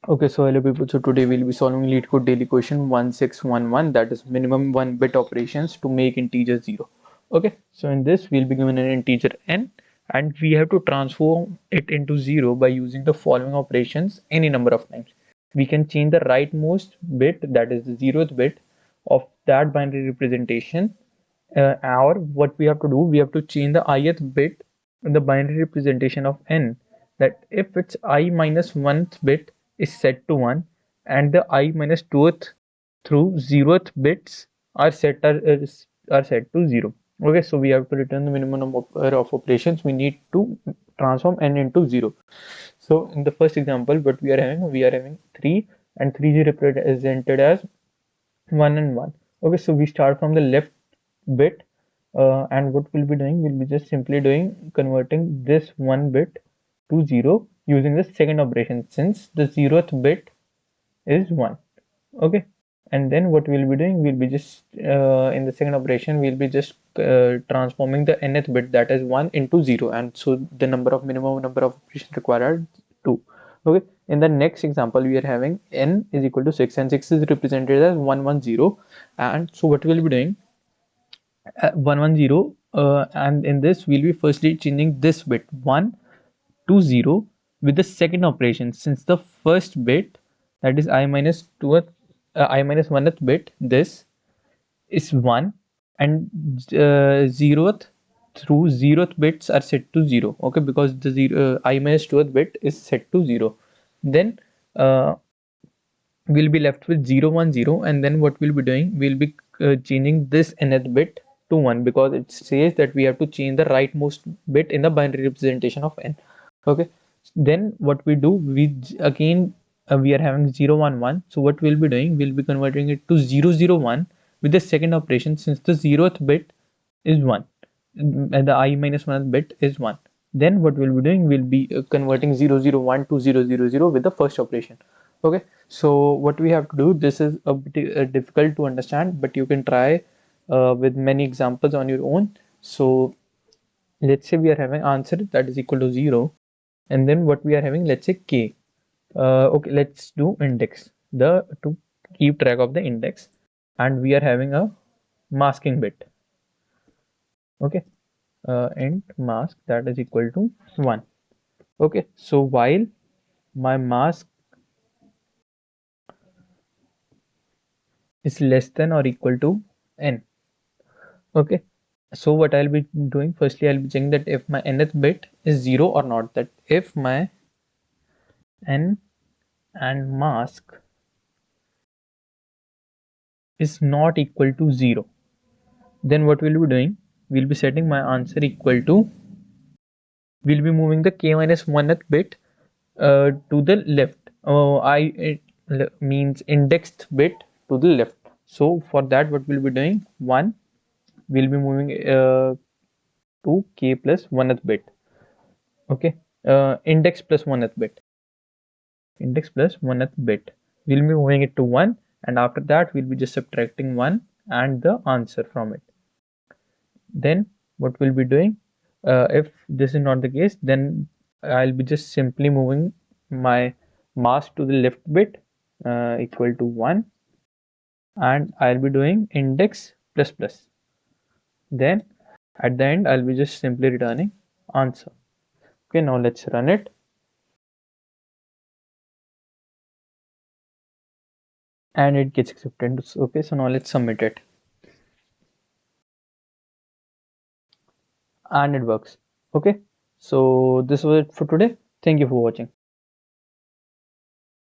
Okay, so hello people. So today we'll be solving LeetCode daily question 1611, that is minimum 1 bit operations to make integer 0. Okay, so in this we'll be given an integer n and we have to transform it into 0 by using the following operations any number of times. We can change the rightmost bit, that is the 0th bit of that binary representation, or what we have to do, we have to change the ith bit in the binary representation of n, that if its I minus 1th bit is set to 1 and the I minus 2th through 0th bits are set to 0. Okay, so we have to return the minimum number of operations we need to transform n into 0. So in the first example, what we are having 3 and 3 is represented as 1 and 1. Okay, so we start from the left bit, and what we'll be doing, we'll be just simply doing converting this 1 bit to 0 using the second operation since the 0th bit is 1. Okay, and then what we'll be doing, we'll be just in the second operation we'll be just transforming the nth bit, that is 1, into 0, and so the minimum number of operations required 2. Okay, in the next example we are having n is equal to 6 and 6 is represented as 110, and so what we'll be doing, 110, and in this we'll be firstly changing this bit 1 to 0 with the second operation since the first bit, that is I minus 2th I minus 1th bit, this is 1, and 0th through 0th bits are set to 0. Okay, because the I minus 2th bit is set to 0. Then we'll be left with 0 1 0, and then what we'll be doing, we'll be changing this nth bit to 1 because it says that we have to change the rightmost bit in the binary representation of n. Okay, then what we do, again we are having 0 1 1, so what we'll be doing, we'll be converting it to 0 0 1 with the second operation since the 0th bit is 1 and the I minus 1th bit is 1. Then what we'll be doing, we'll be converting 0 0 1 to 0 0 0 with the first operation. Okay, so what we have to do, this is a bit difficult to understand, but you can try with many examples on your own. So let's say we are having answer that is equal to 0, and then what we are having, let's say k. Okay, let's do index, the to keep track of the index, and we are having a masking bit. Okay, int mask that is equal to 1. Okay, so while my mask is less than or equal to n. Okay, so what I'll be doing, firstly I'll be checking that if my nth bit is 0 or not, that if my n and mask is not equal to 0, then what we'll be doing, we'll be setting my answer equal to, we'll be moving the k minus 1th bit to the left. It means indexed bit to the left. So for that, what we'll be doing, 1, we'll be moving to k plus 1th bit. Okay, index plus 1th bit. Index plus 1th bit. We'll be moving it to 1, and after that, we'll be just subtracting 1 and the answer from it. Then what we'll be doing, if this is not the case, then I'll be just simply moving my mask to the left bit equal to 1, and I'll be doing index plus plus. Then at the end I'll be just simply returning answer. Okay, now let's run it. And it gets accepted. Okay, so now let's submit it. And it works. Okay, so this was it for today. Thank you for watching.